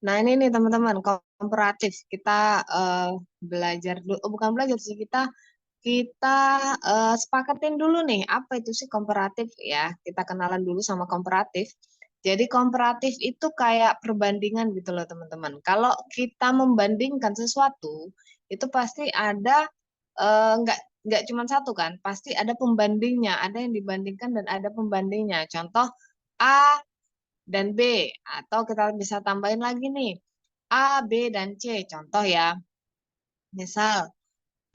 Nah, ini nih teman-teman, komparatif. Kita belajar dulu, oh, bukan belajar sih, kita sepakatin dulu nih, apa itu sih komparatif ya? Kita kenalan dulu sama komparatif. Jadi komparatif itu kayak perbandingan gitu loh teman-teman. Kalau kita membandingkan sesuatu, itu pasti ada nggak cuma satu kan, pasti ada pembandingnya, ada yang dibandingkan dan ada pembandingnya. Contoh A dan B, atau kita bisa tambahin lagi nih, A, B, dan C. Contoh ya, misal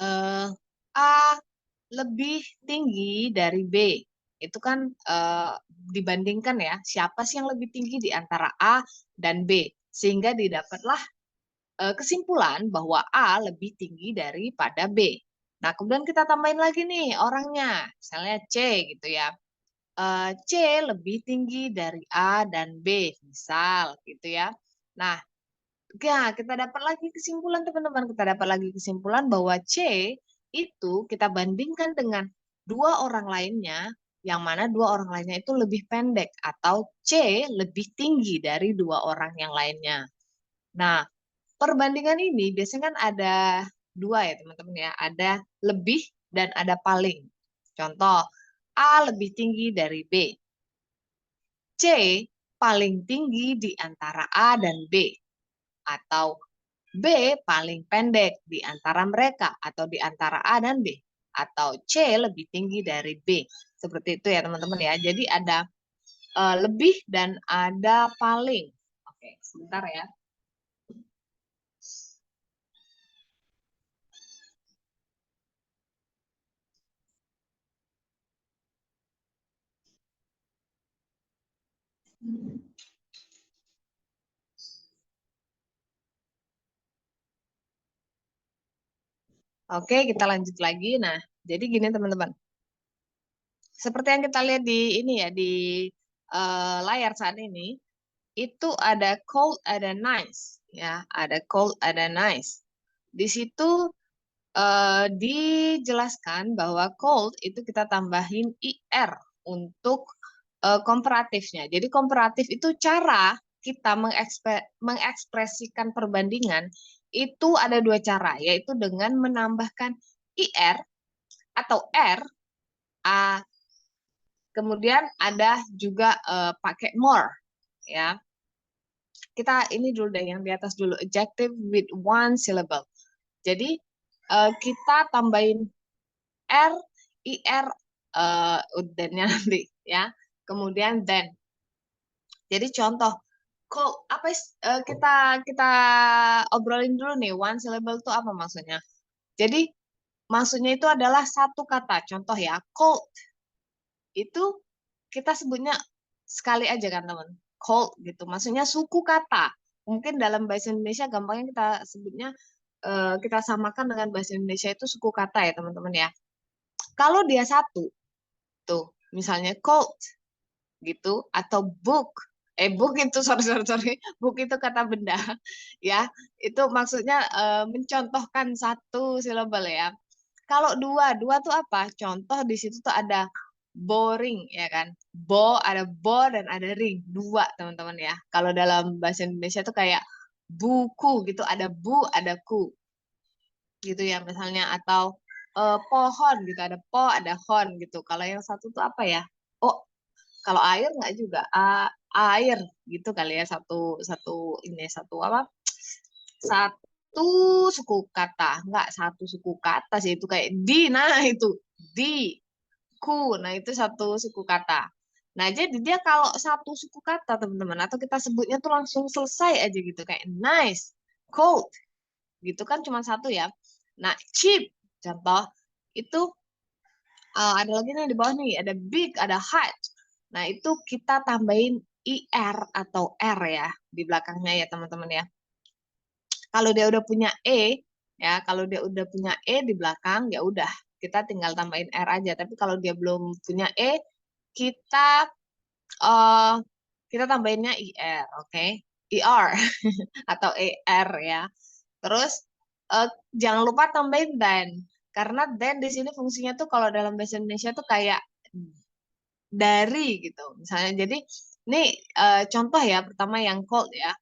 eh, A lebih tinggi dari B. Itu kan dibandingkan ya, siapa sih yang lebih tinggi di antara A dan B. Sehingga didapatlah kesimpulan bahwa A lebih tinggi daripada B. Nah, kemudian kita tambahin lagi nih orangnya, misalnya C gitu ya. C lebih tinggi dari A dan B, misal gitu ya. Nah, ya, kita dapat lagi kesimpulan teman-teman, kita dapat lagi kesimpulan bahwa C itu kita bandingkan dengan dua orang lainnya, yang mana dua orang lainnya itu lebih pendek atau C lebih tinggi dari dua orang yang lainnya. Nah, perbandingan ini biasanya kan ada dua ya teman-teman ya, ada lebih dan ada paling. Contoh, A lebih tinggi dari B, C paling tinggi di antara A dan B, atau B paling pendek di antara mereka atau di antara A dan B, atau C lebih tinggi dari B. Seperti itu ya teman-teman ya. Jadi ada lebih dan ada paling. Oke, sebentar ya. Oke, kita lanjut lagi. Nah, jadi gini teman-teman. Seperti yang kita lihat di ini ya, di layar saat ini, itu ada cold, ada nice. Ya, ada cold, ada nice. Di situ dijelaskan bahwa cold itu kita tambahin IR untuk komparatifnya. Jadi komparatif itu cara kita mengekspresikan perbandingan itu ada dua cara, yaitu dengan menambahkan IR atau R, A, kemudian ada juga pakai more, ya. Kita ini dulu deh yang di atas dulu, adjective with one syllable. Jadi kita tambahin R, IR, udannya nanti ya. Kemudian then. Jadi contoh, kok apa kita kita obrolin dulu nih, one syllable itu apa maksudnya? Jadi maksudnya itu adalah satu kata. Contoh ya, cold itu kita sebutnya sekali aja kan teman. Cold gitu. Maksudnya suku kata. Mungkin dalam bahasa Indonesia gampangnya kita sebutnya kita samakan dengan bahasa Indonesia itu suku kata ya teman-teman ya. Kalau dia satu tuh, misalnya cold gitu atau book, book itu sorry, book itu kata benda ya, itu maksudnya mencontohkan satu silabel ya. Kalau dua dua tuh apa, contoh di situ tuh ada boring ya kan, ada bo dan ada ring, dua teman-teman ya. Kalau dalam bahasa Indonesia tuh kayak buku gitu, ada bu ada ku gitu ya misalnya, atau pohon gitu, ada po ada hon gitu. Kalau yang satu tuh apa ya, oh, kalau air nggak juga, air gitu kali ya, satu satu ini satu apa? Satu suku kata, nggak satu suku kata sih itu kayak di, nah itu di, ku, nah itu satu suku kata. Nah jadi dia kalau satu suku kata teman-teman, atau kita sebutnya tuh langsung selesai aja gitu kayak nice, cold, gitu kan cuma satu ya. Nah cheap, contoh itu ada lagi nih di bawah nih, ada big, ada hot. Nah, itu kita tambahin IR atau R ya di belakangnya ya teman-teman ya. Kalau dia udah punya ya, kalau dia udah punya di belakang ya udah kita tinggal tambahin R aja. Tapi kalau dia belum punya kita uh, kita tambahinnya IR, oke? IR atau ER ya. Terus eh, jangan lupa tambahin dan, karena dan di sini fungsinya tuh kalau dalam bahasa Indonesia tuh kayak dari gitu misalnya. Jadi ini contoh ya, pertama yang cold ya.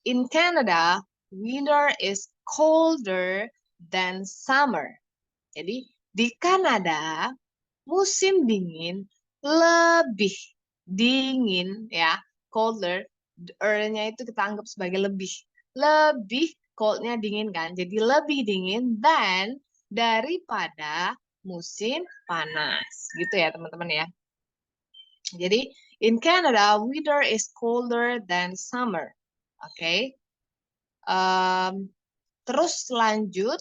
In Canada, winter is colder than summer. Jadi di Kanada musim dingin lebih dingin ya, colder, nya itu kita anggap sebagai lebih coldnya dingin kan, jadi lebih dingin daripada musim panas gitu ya teman-teman ya. Jadi in Canada winter is colder than summer. Oke. Terus lanjut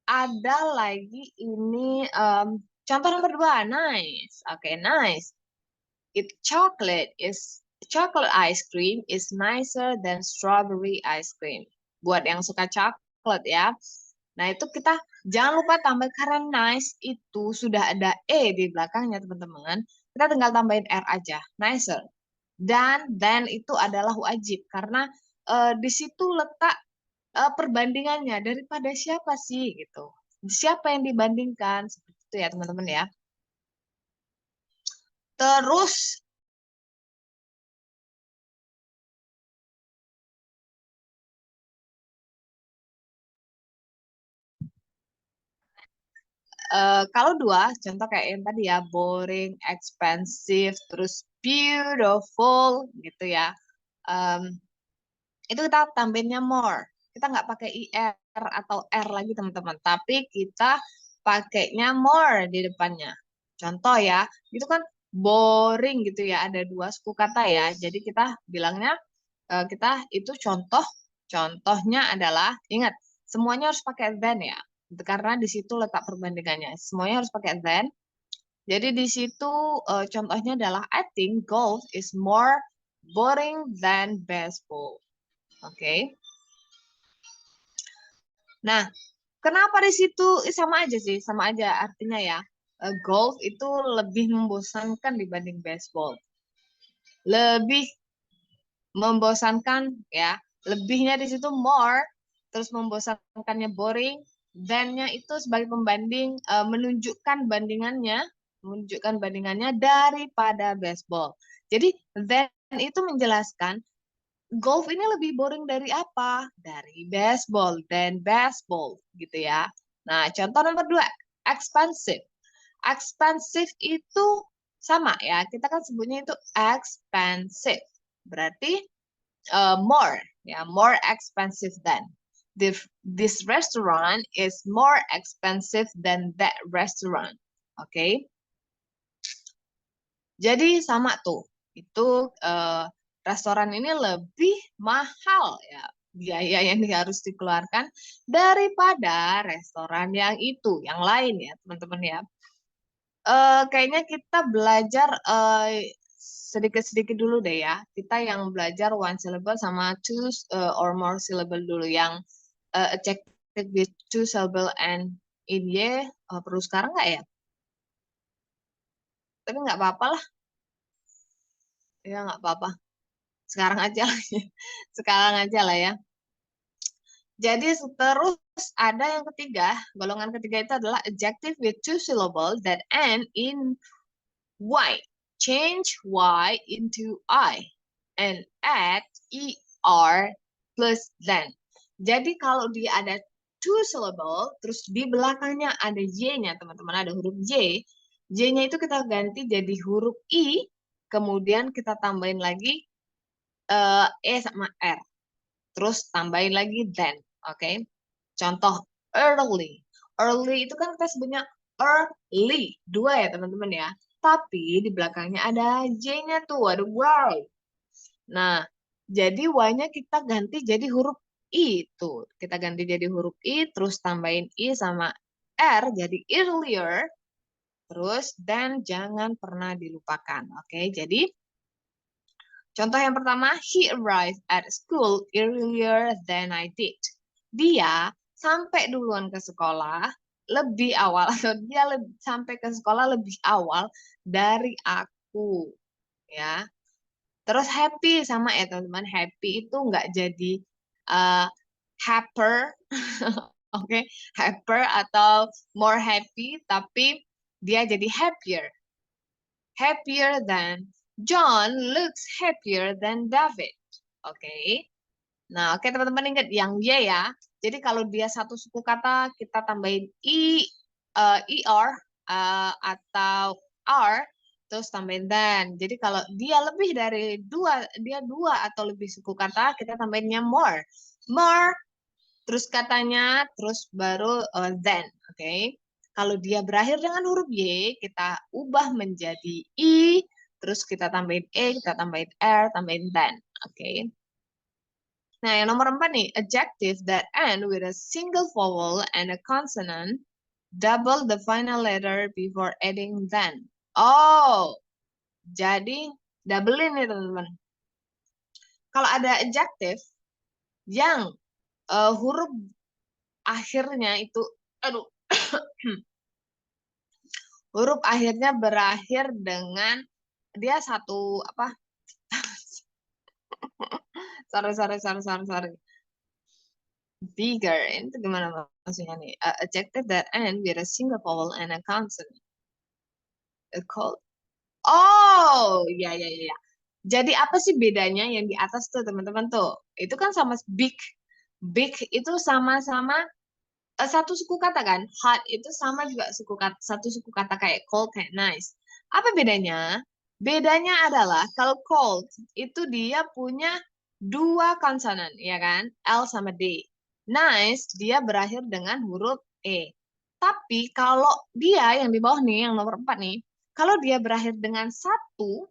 ada lagi ini contoh nomor 2, nice. Oke, nice. Chocolate ice cream is nicer than strawberry ice cream. Buat yang suka coklat ya. Nah, itu kita jangan lupa tambah karena nice itu sudah ada e di belakangnya, teman-teman. Kita tinggal tambahin r aja, nicer. Dan then itu adalah wajib karena di situ letak perbandingannya daripada siapa sih gitu. Siapa yang dibandingkan seperti itu ya, teman-teman ya. Terus kalau 2 contoh kayak yang tadi ya, boring, expensive, terus beautiful gitu ya. Itu kita tambahinnya more. Kita nggak pakai IR atau R lagi teman-teman, tapi kita pakainya more di depannya. Contoh ya, itu kan boring gitu ya, ada 2 suku kata ya. Jadi kita bilangnya kita itu contohnya adalah, ingat semuanya harus pakai than ya, karena di situ letak perbandingannya, semuanya harus pakai than. Jadi di situ contohnya adalah I think golf is more boring than baseball. Oke. Nah, kenapa di situ sama aja sih, sama aja artinya ya. Golf itu lebih membosankan dibanding baseball. Lebih membosankan ya, lebihnya di situ more, terus membosankannya boring, then-nya itu sebagai pembanding menunjukkan bandingannya daripada baseball. Jadi then itu menjelaskan golf ini lebih boring dari apa? Dari baseball dan baseball gitu ya. Nah, contoh nomor 2, expensive. Expensive itu sama ya, kita kan sebutnya itu expensive. Berarti more, ya, more expensive than. This restaurant is more expensive than that restaurant. Oke. Okay? Jadi sama tuh. Itu restoran ini lebih mahal ya biaya yang harus dikeluarkan daripada restoran yang itu, yang lain ya, teman-teman ya. Kayaknya kita belajar sedikit-sedikit dulu deh ya. Kita yang belajar one syllable sama two or more syllable dulu. Yang adjective with two syllable and in y perlu sekarang nggak ya? Tapi nggak apa-apa lah. Ya nggak apa-apa. Sekarang aja lah. Sekarang aja lah ya. Jadi terus ada yang ketiga. Golongan ketiga itu adalah adjective with two syllable that end in y. Change Y into I and add ER plus than. Jadi kalau dia ada two syllable, terus di belakangnya ada Y-nya, teman-teman, ada huruf Y. Y-nya itu kita ganti jadi huruf I, kemudian kita tambahin lagi E sama R. Terus tambahin lagi than. Oke. Contoh, early. Early itu kan kita sebutnya early. 2 ya, teman-teman ya. Tapi di belakangnya ada J-nya tuh, ada Y. Nah, jadi Y-nya kita ganti jadi huruf I tuh. Kita ganti jadi huruf I, terus tambahin I sama R, jadi earlier. Terus, dan jangan pernah dilupakan. Oke, jadi contoh yang pertama, he arrived at school earlier than I did. Dia sampai duluan ke sekolah lebih awal, atau dia sampai ke sekolah lebih awal dari aku, ya. Terus happy sama ya teman-teman, happy itu nggak jadi hyper, oke, hyper atau more happy, tapi dia jadi happier. Happier than John looks happier than David. Oke. Nah, oke teman-teman ingat yang Y ya. Jadi kalau dia satu suku kata, kita tambahin ER atau R, terus tambahin than. Jadi kalau dia lebih dari dia dua atau lebih suku kata, kita tambahinnya more. More, terus katanya, terus baru than. Oke. Kalau dia berakhir dengan huruf Y, kita ubah menjadi I, terus kita tambahin E, kita tambahin R, tambahin than. Oke. Nah, yang nomor 4 nih, adjective that end with a single vowel and a consonant, double the final letter before adding then. Oh, jadi doublein nih teman-teman. Kalau ada adjective yang huruf akhirnya itu, aduh, huruf akhirnya berakhir dengan dia satu apa? sorry. Bigger, itu gimana maksudnya nih? Adjective that end with a single vowel and a consonant. Called. Oh, ya. Jadi apa sih bedanya yang di atas tuh teman-teman tuh? Itu kan sama big. Big itu sama-sama satu suku kata kan? Hot itu sama juga satu suku kata kayak cold, kayak nice. Apa bedanya? Bedanya adalah kalau cold itu dia punya dua konsonan, ya kan? L sama D. Nice dia berakhir dengan huruf E. Tapi kalau dia yang di bawah nih, yang nomor 4 nih, kalau dia berakhir dengan satu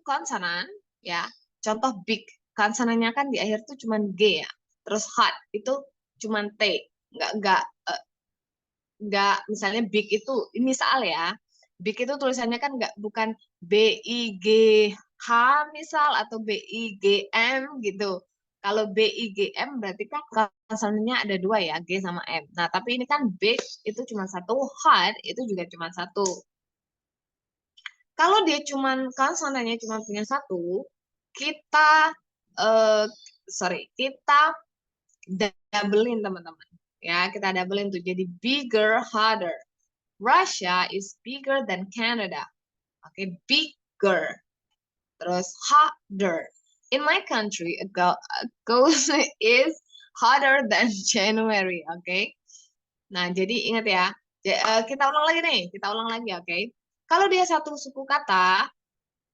konsonan, ya, contoh big, konsonannya kan di akhir tuh cuman G ya. Terus hot itu cuman T, nggak eh, nggak misalnya big itu misal ya, big itu tulisannya kan nggak bukan BIGH misal atau BIGM gitu. Kalau BIGM berarti kan konsonannya ada dua ya, G sama M. Nah, tapi ini kan big itu cuma satu, hot itu juga cuma satu. Kalau dia cuman konsonannya cuma punya satu, kita eh kita doublein teman-teman. Ya, kita doublein tuh jadi bigger, harder. Russia is bigger than Canada. Oke, bigger. Terus harder. In my country, a ghost is harder than January. Oke. Nah, jadi ingat ya. Kita ulang lagi nih. Kita ulang lagi, oke. Kalau dia satu suku kata,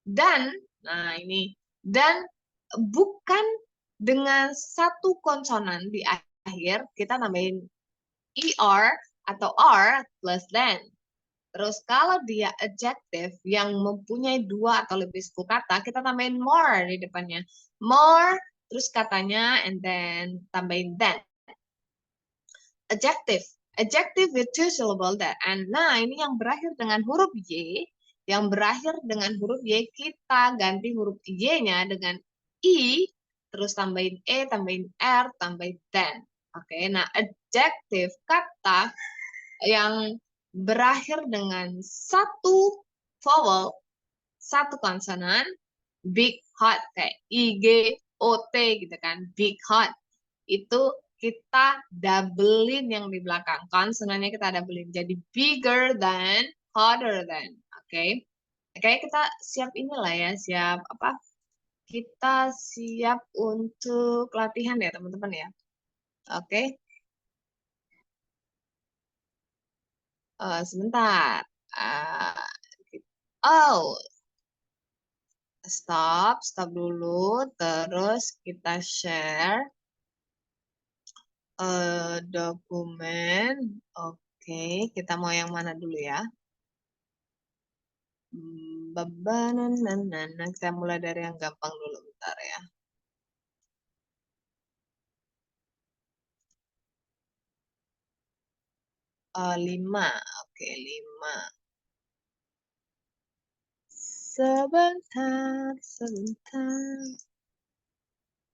dan, nah ini, dan bukan dengan satu konsonan di akhir, kita nambahin ER atau R plus than. Terus kalau dia adjective yang mempunyai dua atau lebih suku kata, kita tambahin more di depannya. More, terus katanya, and then tambahin than. Adjective. Adjective with two syllable that. And nah, ini yang berakhir dengan huruf Y. Yang berakhir dengan huruf Y, kita ganti huruf Y-nya dengan I, terus tambahin E, tambahin R, tambahin than. Oke, nah adjective kata yang berakhir dengan satu vowel, satu konsonan, big hot kayak IGOT gitu kan, big hot itu kita doublein yang di belakang, konsonannya kita doublein jadi bigger than, hotter than. Oke. Kayak kita siap inilah ya, siap apa? Kita siap untuk latihan ya teman-teman ya. Oke. Sebentar. Oh, stop dulu. Terus kita share dokumen. Oke, kita mau yang mana dulu ya? Kita mulai dari yang gampang dulu, bentar ya. Lima, oke 5. Sebentar.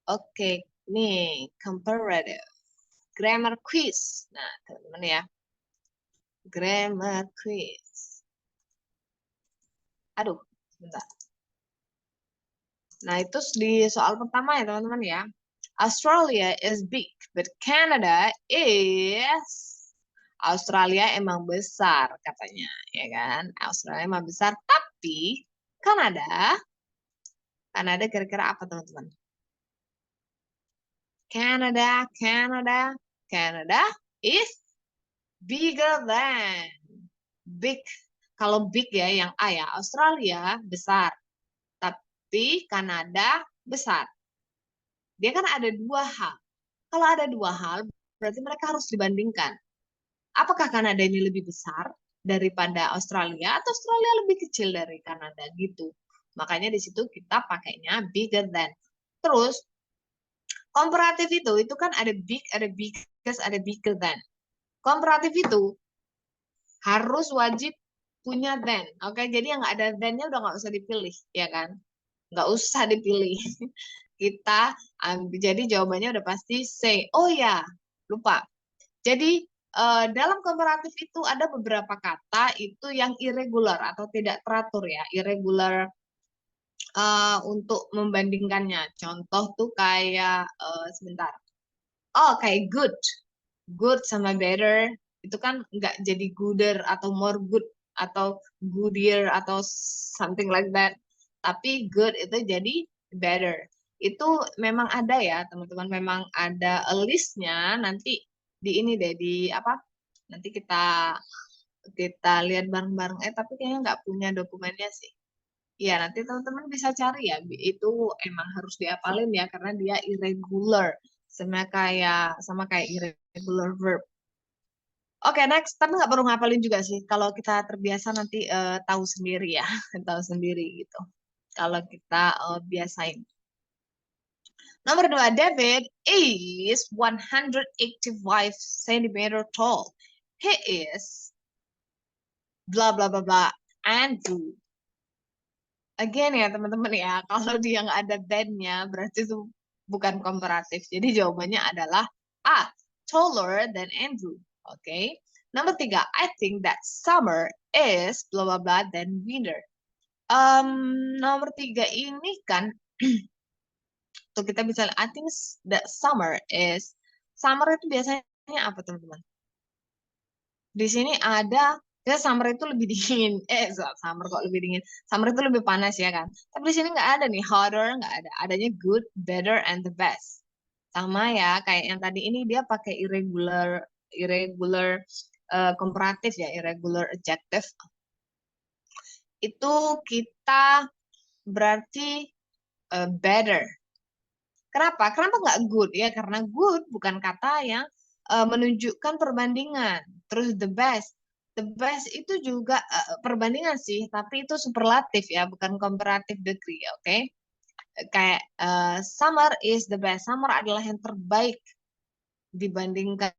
Oke, nih comparative grammar quiz. Nah, teman-teman ya, grammar quiz. Aduh, sebentar. Nah, itu di soal pertama ya, teman-teman ya. Australia is big, but Canada is... Australia emang besar katanya, ya kan? Australia emang besar, tapi Kanada Kanada kira-kira apa teman-teman? Canada, Canada, Canada is bigger than. Big. Kalau big ya, yang A ya, Australia besar. Tapi Kanada besar. Dia kan ada dua hal. Kalau ada dua hal, berarti mereka harus dibandingkan. Apakah Kanada ini lebih besar daripada Australia atau Australia lebih kecil dari Kanada gitu. Makanya di situ kita pakainya bigger than. Terus komparatif itu kan ada big, ada biggest, ada bigger than. Komparatif itu harus wajib punya than. Oke, jadi yang nggak ada than-nya udah nggak usah dipilih, ya kan? Nggak usah dipilih. Kita jadi jawabannya udah pasti say. Oh ya, lupa. Jadi dalam komparatif itu ada beberapa kata itu yang irregular atau tidak teratur ya, irregular untuk membandingkannya. Contoh tuh kayak sebentar. Oh, kayak good. Good sama better itu kan nggak jadi gooder atau more good atau goodier atau something like that. Tapi good itu jadi better. Itu memang ada ya, teman-teman. Memang ada listnya nanti di ini deh di apa? Nanti kita kita lihat bareng-bareng. Tapi kayaknya nggak punya dokumennya sih. Iya, nanti teman-teman bisa cari ya. Itu emang harus diapalin ya karena dia irregular sama kayak irregular verb. Oke, next. Tapi nggak perlu ngapalin juga sih. Kalau kita terbiasa nanti tahu sendiri ya, tahu sendiri gitu. Kalau kita biasain. Nomor 2, David is 185 cm tall. He is bla bla bla bla Andrew. Again ya teman-teman ya, kalau dia nggak ada then-nya berarti itu bukan komparatif. Jadi jawabannya adalah A, taller than Andrew. Oke. Okay? Nomor 3, I think that summer is bla bla bla than winter. Nomor 3 ini kan tuh kita bisa I think that summer itu biasanya apa teman-teman? Di sini ada ya summer itu lebih dingin. Summer kok lebih dingin. Summer itu lebih panas ya kan. Tapi di sini nggak ada nih hotter, nggak ada. Adanya good, better, and the best. Sama ya kayak yang tadi ini dia pakai irregular, irregular komparatif ya, irregular adjective. Itu kita berarti better. Kenapa? Kenapa nggak good ya? Karena good bukan kata yang menunjukkan perbandingan. Terus the best itu juga perbandingan sih, tapi itu superlatif ya, bukan comparative degree, oke? Okay? Kayak summer is the best. Summer adalah yang terbaik dibandingkan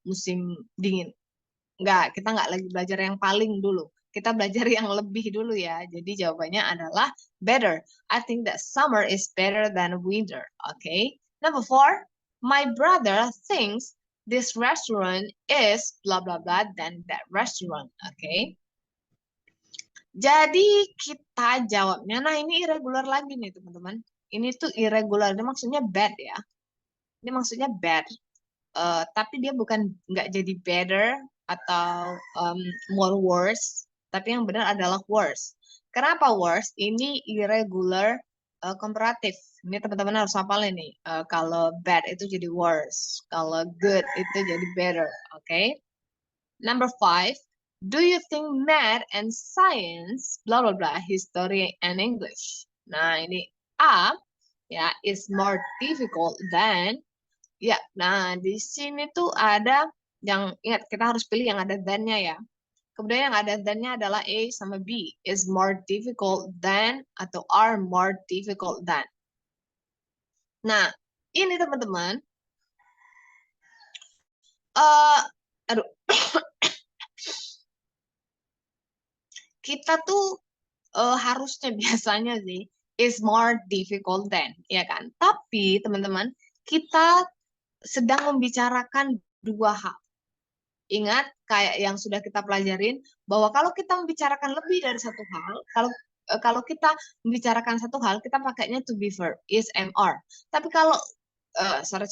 musim dingin. Kita nggak lagi belajar yang paling dulu. Kita belajar yang lebih dulu ya. Jadi jawabannya adalah better. I think that summer is better than winter. Okay. Number 4, my brother thinks this restaurant is blah blah blah than that restaurant. Okay. Jadi kita jawabnya, nah ini irregular lagi nih teman-teman. Ini tuh irregular, ini maksudnya bad ya. Ini maksudnya bad. Tapi dia bukan nggak jadi better atau more worse, tapi yang benar adalah worse. Kenapa worse? Ini irregular komparatif. Ini teman-teman harus hafal ini. Kalau bad itu jadi worse, kalau good itu jadi better. Oke. Okay? Number 5, do you think math and science, blah blah blah, history and English. Nah ini A ya is more difficult than. Ya, nah di sini tuh ada yang ingat kita harus pilih yang ada than-nya ya. Kemudian yang ada than-nya adalah A sama B. Is more difficult than atau are more difficult than. Nah, ini teman-teman. Aduh. Kita tuh harusnya biasanya sih is more difficult than, ya kan? Tapi teman-teman, kita sedang membicarakan dua hal. Ingat, kayak yang sudah kita pelajarin, bahwa kalau kita membicarakan lebih dari satu hal, kalau kita membicarakan satu hal, kita pakainya to be verb, is, am, are. Tapi kalau, sorry.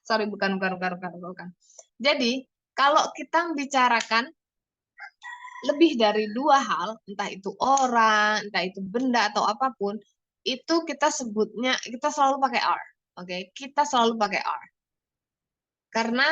Sorry, bukan. Jadi, kalau kita membicarakan lebih dari dua hal, entah itu orang, entah itu benda atau apapun, itu kita sebutnya, kita selalu pakai are. Oke, kita selalu pakai are. Karena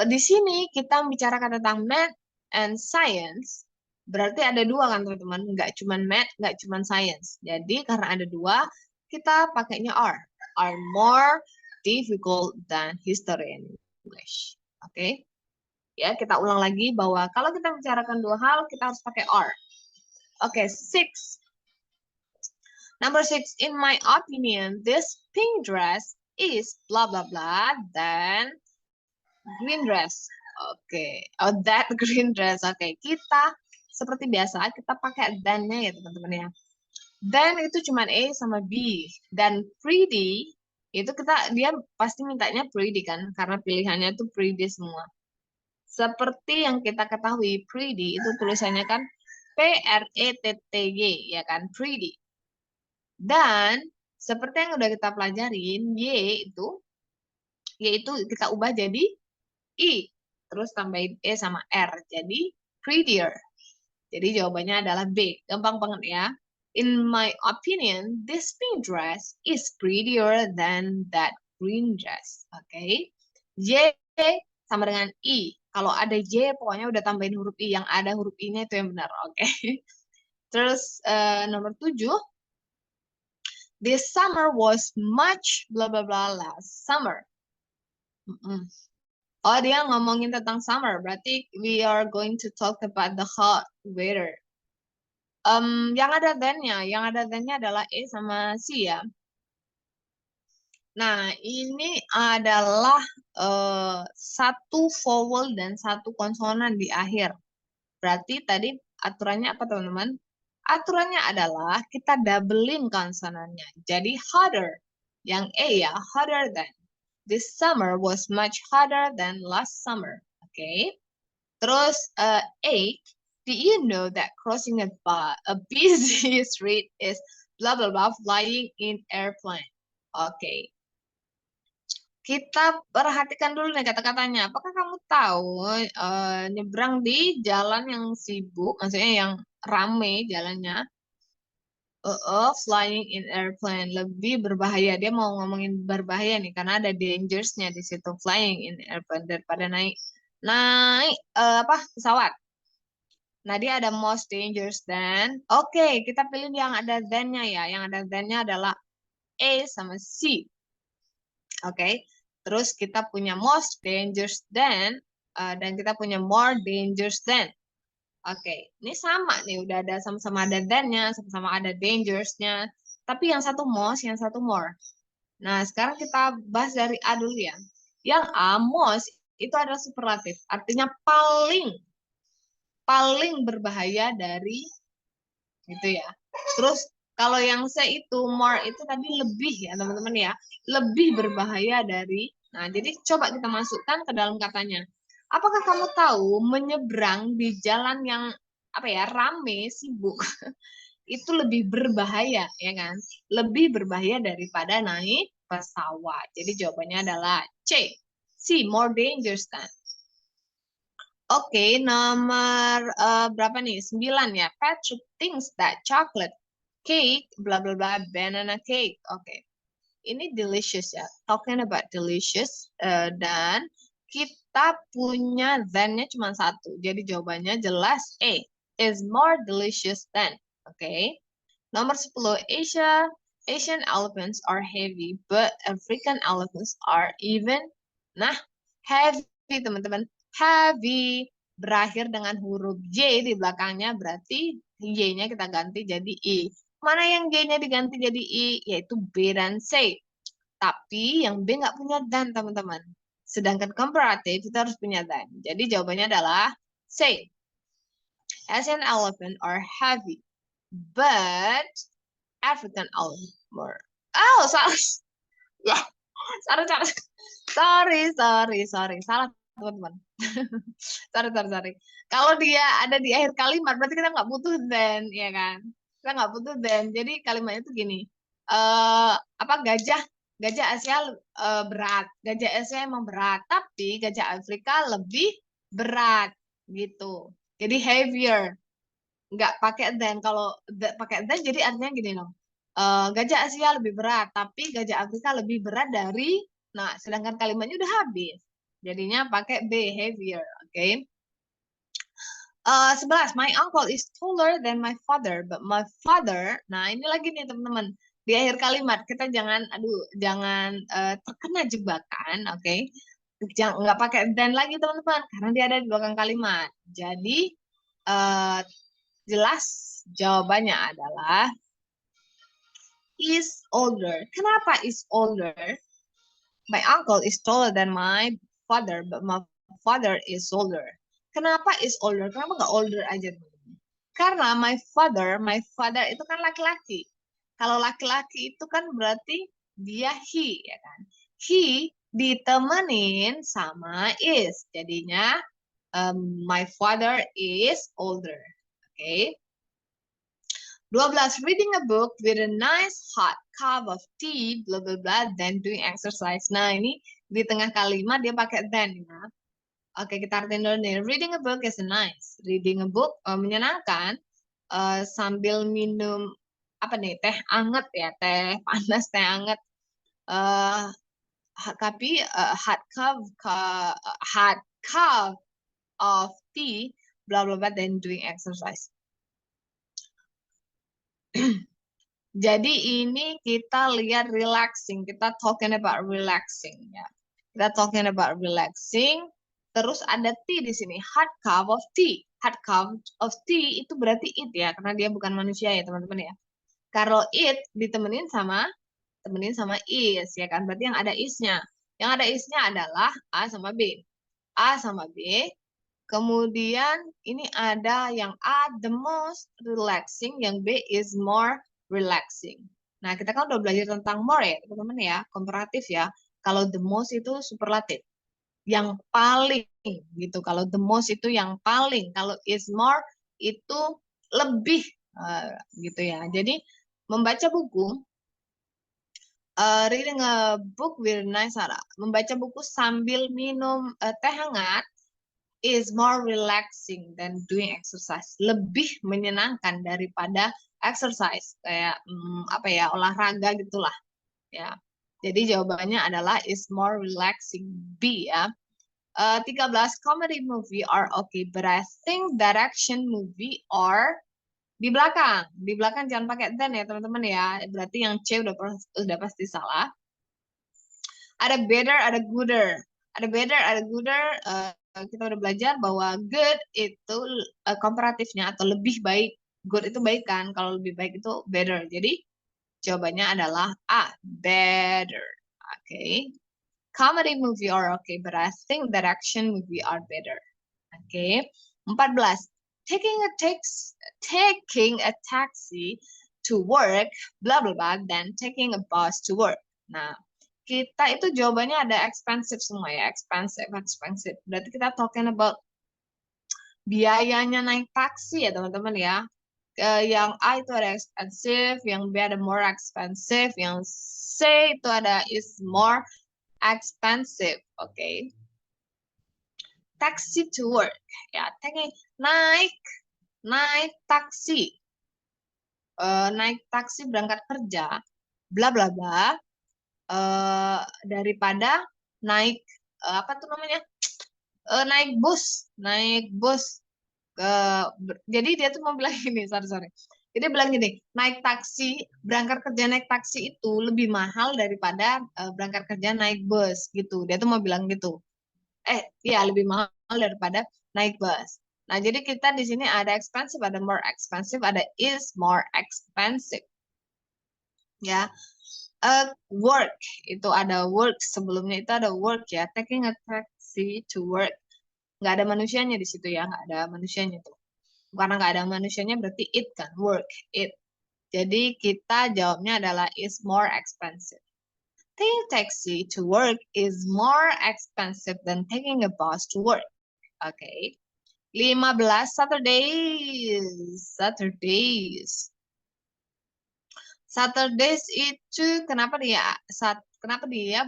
di sini kita membicarakan tentang math and science, berarti ada dua kan teman-teman, nggak cuma math, nggak cuma science. Jadi karena ada dua, kita pakainya are. Are more difficult than history and English. Oke, ya kita ulang lagi bahwa kalau kita bicarakan dua hal, kita harus pakai are. Oke, six. Number six, in my opinion, this pink dress is blah blah blah than green dress. Oke, oh that green dress. Oke, kita seperti biasa kita pakai than-nya ya teman-teman ya. Then itu cuma A sama B. Dan pretty itu dia pasti mintanya pretty kan, karena pilihannya itu pretty semua. Seperti yang kita ketahui, pretty itu tulisannya kan P-R-E-T-T-Y ya kan, pretty. Dan seperti yang udah kita pelajarin, Y itu kita ubah jadi I. Terus tambahin E sama R. Jadi prettier. Jadi jawabannya adalah B. Gampang banget ya. In my opinion, this pink dress is prettier than that green dress. Oke. Y sama dengan I. Kalau ada Y, pokoknya udah tambahin huruf I. Yang ada huruf I-nya itu yang benar. Oke. Terus nomor 7. This summer was much blah blah blah last summer. Oh, dia ngomongin tentang summer. Berarti we are going to talk about the hot weather. Yang ada then-nya adalah E sama C ya. Nah, ini adalah satu vowel dan satu konsonan di akhir. Berarti tadi aturannya apa teman-teman? Aturannya adalah kita doublein konsonannya. Jadi hotter. Yang E ya, hotter than. This summer was much hotter than last summer. Oke. Terus eight, do you know that crossing a busy street is blah blah blah flying in airplane? Oke. Kita perhatikan dulu nih kata-katanya. Apakah kamu tahu nyebrang di jalan yang sibuk, maksudnya yang rame jalannya? Flying in airplane lebih berbahaya. Dia mau ngomongin berbahaya nih karena ada dangersnya di situ, flying in airplane daripada naik pesawat. Nah, dia ada most dangerous than. Oke, kita pilih yang ada than-nya ya. Yang ada than-nya adalah A sama C. Oke. Terus kita punya most dangerous than dan kita punya more dangerous than. Oke, ini sama nih, udah ada sama-sama ada than-nya, sama-sama ada dangerous-nya. Tapi yang satu most, yang satu more. Nah, sekarang kita bahas dari A dulu ya. Yang A, most, itu adalah superlatif. Artinya paling berbahaya dari itu ya. Terus kalau yang C itu, more itu tadi lebih ya teman-teman ya. Lebih berbahaya dari. Nah, jadi coba kita masukkan ke dalam katanya. Apakah kamu tahu menyeberang di jalan yang rame, sibuk, itu lebih berbahaya, ya kan? Lebih berbahaya daripada naik pesawat. Jadi jawabannya adalah C. C, more dangerous than. Oke, nomor berapa nih? 9 ya. Patrick thinks that chocolate cake, bla bla bla, banana cake. Oke. Ini delicious ya. Talking about delicious. Dan kita punya than-nya cuma satu. Jadi jawabannya jelas A. Is more delicious than. Oke. Nomor 10. Asian elephants are heavy, but African elephants are even. Nah, heavy teman-teman. Heavy. Berakhir dengan huruf J di belakangnya, berarti Y-nya kita ganti jadi I. Mana yang J-nya diganti jadi I? Yaitu B dan C. Tapi yang B nggak punya dan, teman-teman. Sedangkan comparative kita harus punya dan. Jadi jawabannya adalah C. Asian elephant are heavy, but African elephant more. Oh, salah. Ya, sorry. Salah, teman-teman. sorry. Kalau dia ada di akhir kalimat, berarti kita nggak butuh then, ya kan? Kita nggak butuh then. Jadi kalimatnya itu gini. Gajah Asia berat. Gajah Asia emang berat, tapi gajah Afrika lebih berat gitu. Jadi heavier. Nggak pakai than. Kalau pakai than jadi artinya gini dong. Gajah Asia lebih berat, tapi gajah Afrika lebih berat dari. Nah, sedangkan kalimatnya udah habis. Jadinya pakai be, heavier. Oke. 11. My uncle is taller than my father, but my father. Nah, ini lagi nih teman-teman. Di akhir kalimat kita jangan, jangan terkena jebakan, oke? Jangan nggak pakai than lagi teman-teman, karena dia ada di belakang kalimat. Jadi jelas jawabannya adalah is older. Kenapa is older? My uncle is taller than my father, but my father is older. Kenapa is older? Kenapa nggak older aja? Karena my father itu kan laki-laki. Kalau laki-laki itu kan berarti dia he, ya kan? He ditemenin sama is. Jadinya my father is older. Oke. Okay? 12. Reading a book with a nice hot cup of tea, blah blah blah, then doing exercise. Nah, ini di tengah kalimat dia pakai then ya. Oke, kita artiin dulu nih. Reading a book is nice. Reading a book menyenangkan sambil minum apa nih? Teh anget ya, teh panas, teh anget. Tapi hot cup of tea, blah blah blah, then doing exercise. Jadi ini kita lihat relaxing, kita talking about relaxing ya. Kita talking about relaxing. Terus ada tea di sini, hot cup of tea. Hot cup of tea itu berarti it ya, karena dia bukan manusia ya teman-teman ya. Kalau it ditemenin sama is ya kan, berarti yang ada isnya. Yang ada isnya adalah A sama B. A sama B. Kemudian ini ada yang A the most relaxing, yang B is more relaxing. Nah, kita kan udah belajar tentang more ya, teman-teman ya, komparatif ya. Kalau the most itu superlatif, yang paling gitu. Kalau the most itu yang paling, kalau is more itu lebih gitu ya. Jadi membaca buku, reading a book with nice membaca buku sambil minum teh hangat is more relaxing than doing exercise. Lebih menyenangkan daripada exercise, kayak apa ya, olahraga gitulah ya. Jadi jawabannya adalah is more relaxing, B ya. 13. Comedy movie are okay, but I think that action movie are di belakang. Di belakang jangan pakai then ya teman-teman ya. Berarti yang C udah pasti salah. Ada better, ada gooder. Ada better, ada gooder. Kita udah belajar bahwa good itu komparatifnya atau lebih baik. Good itu baik kan, kalau lebih baik itu better. Jadi jawabannya adalah A, better. Oke. Okay. Comedy movie are okay, but I think that action movie are better. Oke. Okay. 14. Taking a taxi to work, blah blah blah, then taking a bus to work. Nah, kita itu jawabannya ada expensive semua ya, expensive. Berarti kita talking about biayanya naik taksi ya teman-teman ya. Yang A itu ada expensive, yang B ada more expensive, yang C itu ada is more expensive. Oke. Okay. Taxi to work ya, naik taksi. Naik taksi berangkat kerja, bla bla bla. Daripada naik apa tuh namanya, naik bus jadi dia tuh mau bilang gini, sorry jadi dia bilang gini, naik taksi, berangkat kerja naik taksi itu lebih mahal daripada berangkat kerja naik bus gitu. Dia tuh mau bilang gitu, iya lebih mahal daripada naik bus. Nah, jadi kita di sini ada expensive, ada more expensive, ada is more expensive ya. Work itu ada work, sebelumnya itu ada work ya. Taking a taxi to work, nggak ada manusianya di situ ya, nggak ada manusianya tuh. Karena nggak ada manusianya berarti it kan, work, it. Jadi kita jawabnya adalah is more expensive. Taking taxi to work is more expensive than taking a bus to work. Oke. Okay. 15. Saturdays itu kenapa dia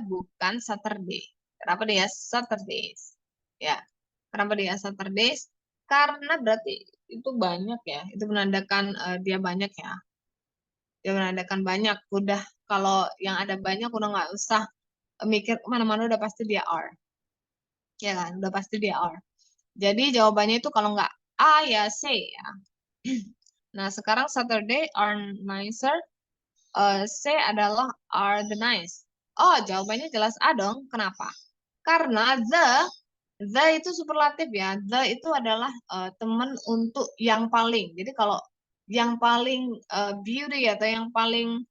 bukan Saturday? Kenapa dia Saturdays? Ya. Kenapa dia Saturdays? Karena berarti itu banyak ya. Itu menandakan dia banyak ya. Dia menandakan banyak. Udah kalau yang ada banyak udah nggak usah mikir kemana-mana, udah pasti dia are. Ya kan? Udah pasti dia are. Jadi jawabannya itu kalau nggak A ya C ya. Nah, sekarang Saturday are nicer. C adalah are the nice. Oh, jawabannya jelas A dong. Kenapa? Karena the itu superlatif ya. The itu adalah teman untuk yang paling. Jadi kalau yang paling beauty atau yang paling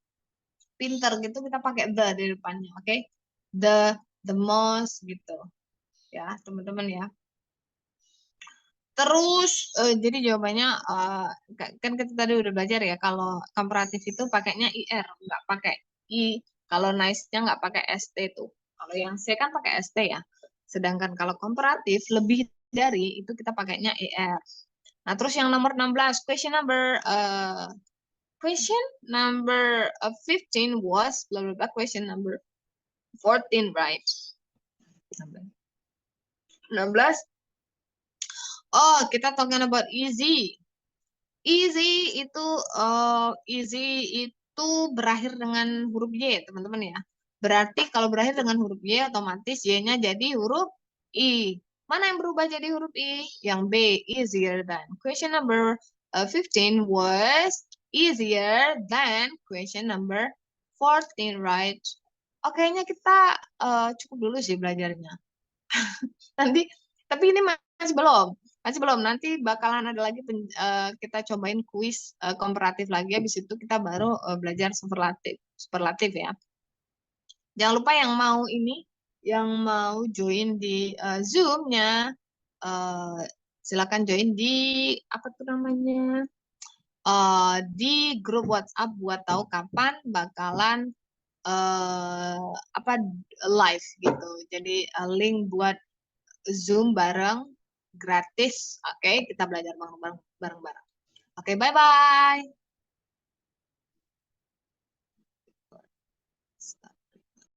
pinter gitu kita pakai the di depannya, oke? The most gitu ya, teman-teman ya. Terus jadi jawabannya kan kita tadi udah belajar ya kalau komparatif itu pakainya IR, nggak pakai I. Kalau nice-nya nggak pakai ST tuh. Kalau yang C kan pakai ST ya. Sedangkan kalau komparatif lebih dari itu kita pakainya IR. Nah, terus yang nomor 16, question number 15 was blah blah blah, question number 14, right? 16. Oh, kita talking about easy. Easy itu berakhir dengan huruf Y, teman-teman ya. Berarti kalau berakhir dengan huruf Y, otomatis Y-nya jadi huruf I. Mana yang berubah jadi huruf I? Yang B, easier than. Question number 15 was easier than question number 14, right? Oke, kayaknya kita cukup dulu sih belajarnya. Nanti, tapi ini masih belum. Nanti bakalan ada lagi kita cobain kuis komparatif lagi. Habis itu kita baru belajar superlatif ya. Jangan lupa yang mau join di Zoom-nya, silakan join di apa tuh namanya, di grup WhatsApp buat tahu kapan bakalan apa live gitu. Jadi link buat Zoom bareng gratis. Oke, kita belajar bareng-bareng. Oke, bye-bye.